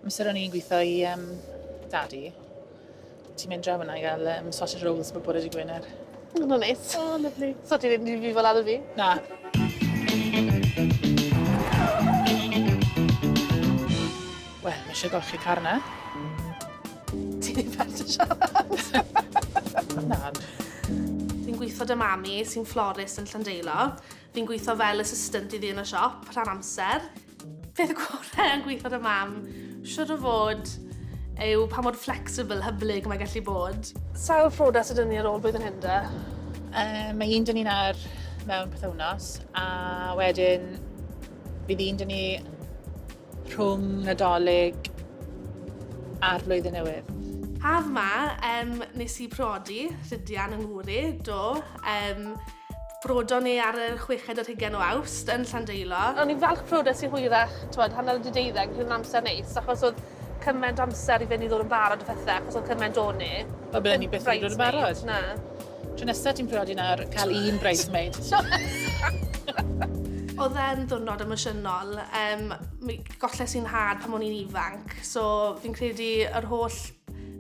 Amser o'n i'n gweithio i Daddy, ti'n mynd draw yna i gael sausage rolls bob bore dydd Gwener. Hwna'n neis. Oh, lyflu. So ti'n mynd i fi fel arall fi? Na. Wel, mae eisiau golchi car na. Ti'n ei beth y siarad? Na. Fi'n gweithio dy mami sy'n florist yn Llandeilo. Fi'n gweithio fel assistant iddi yn y siop rhan amser. Beth gorau yn gweithio dy mam, siwr o fod yw pa mor flexible, hyblyg mae gallu bod. Sawl priodas ydyn ni ar ôl blwyddyn hyn da? Mae un dyn ni nawr mewn pythefnos, a wedyn bydd un dyn ni rhwng Nadolig a'r blwyddyn newydd. Haf ma, nes i priodi, Rhydian yng Nghwri, do. Brodon ni ar y 6 ar 20 o Awst yn Llandeilo. O'n i'n falch priodas i hwyrach, hanner y 12, hyn amser neis, achos oedd cymaint amser i fynd i ddod yn barod y pethau, achos oedd cymaint o ni. O, bydden ni byth yn dod yn barod? Na. Tro nesaf ti'n priodi nawr cael un bridesmaid. Oedd e'n ddwrnod emosiynol. Golle sy'n had pan o'n i'n ifanc, so fi'n credu yr holl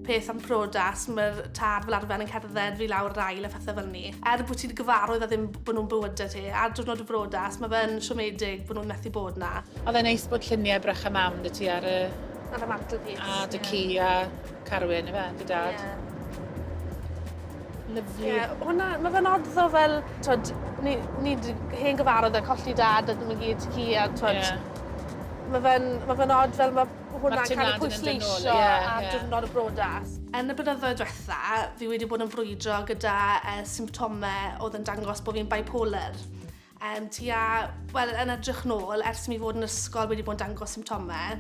peth am priodas, mae'r tad fel arfer yn cerdded fi lawr yr ail a phethau fel ni. Bod ti'n gyfarwydd a ddim bod nhw'n bywydau ti, a diwrnod y brodas, mae fe'n siomedig bod nhw'n methu bod na. Oedd e'n neis bod lluniau brych a mam dy ti ar y... Ar y mantelpiece. A dy ci a Carwyn, efe, dy dad. Lyflu. Mae fe'n oddo fel, ni hen gyfarwydd a colli dad a ddim yn gyd ci a mae fe'n odd fel mae hwnna'n cael ei pwysleisio ar diwrnod y brodas. Yn y blynyddoedd diwetha, fi wedi bod yn brwydro gyda symptomau oedd yn dangos bod fi'n bipolar. Yn edrych nôl, ers mi fod yn ysgol wedi bod yn dangos symptomau,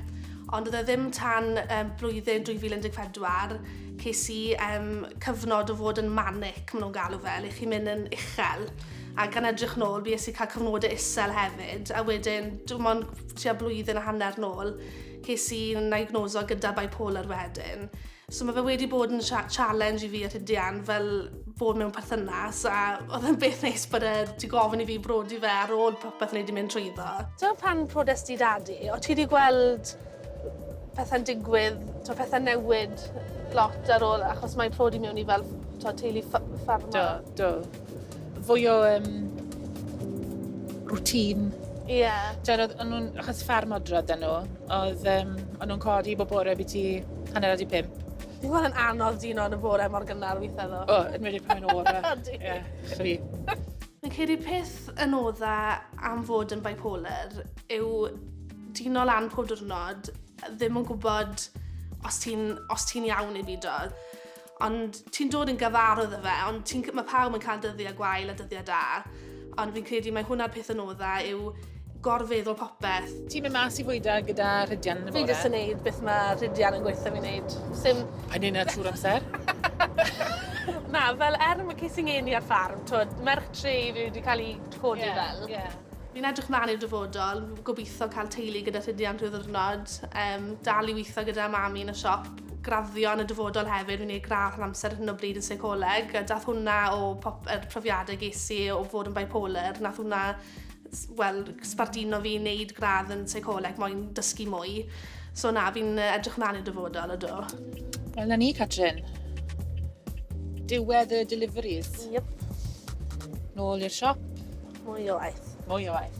ond oedd e ddim tan blwyddyn 2014, ces i cyfnod o fod yn manic, maen nhw'n galw fel, i chi mynd yn uchel. A gan edrych nôl, fi es i cael cyfnodau isel hefyd, a wedyn, dwi'n ond tua blwyddyn a hanner nôl, ces i'n diagnoso gyda bipolar wedyn. So mae fe wedi bod yn challenge i fi a Rhydian fel bod mewn perthynas, a oedd yn beth neis bod ti gofyn i fi brodi fe ar ôl popeth ni wedi mynd trwyddo. So pan prodes di Daddy, o ti wedi gweld pethau'n digwydd, pethau newid lot ar ôl, achos mae'n prodi mewn i fel teulu ffarma? Do. Fwy o rŵtîn. Ie. Achos ffarm odrodd dyn nhw, oedd nhw'n codi bob bore byti hanner adi 5. Fi'n gweld yn anodd dyn nhw'n y bore mor gynnar weithio ddo. O, yn wedi pan mae'n ora. Ie, chri. Fi'n credu peth yn odda am fod yn bipolar yw dyn o lan pob diwrnod ddim yn gwybod os ti'n iawn i byd o. Ond ti'n dod yn gyfarwydd o fe, ond mae pawb yn cael dyddiau gwael a dyddiau da. Ond fi'n credu mai hwnna'r peth yn odda yw gorfeddwl popeth. Ti'n mynd mas i fwyda gyda Rhydian yn y bore? Fi jyst yn neud beth mae Rhydian yn gweithio fi'n neud. Pa'n neud na trwy'r amser? Na, fel mae ces i'n ngeni ar ffarm, merch tre fi wedi cael ei codi fel. Fi'n edrych mlaen i'r dyfodol, gobeithio cael teulu gyda Rhydian rhyw ddwrnod, dal i weithio gyda mami yn y siop, graddio yn y dyfodol hefyd, fi'n gwneud gradd yn amser hyn o bryd yn seicoleg. Dath hwnna o profiadau ges i o fod yn bipolar, nath hwnna sbardino fi wneud gradd yn seicoleg moyn dysgu mwy. So na, fi'n edrych mlaen i'r dyfodol ydw. Wel, na ni, Catrin. Diwedd y deliveries. Yep. Nôl i'r siop. Mwy o waith. Mwy o waith.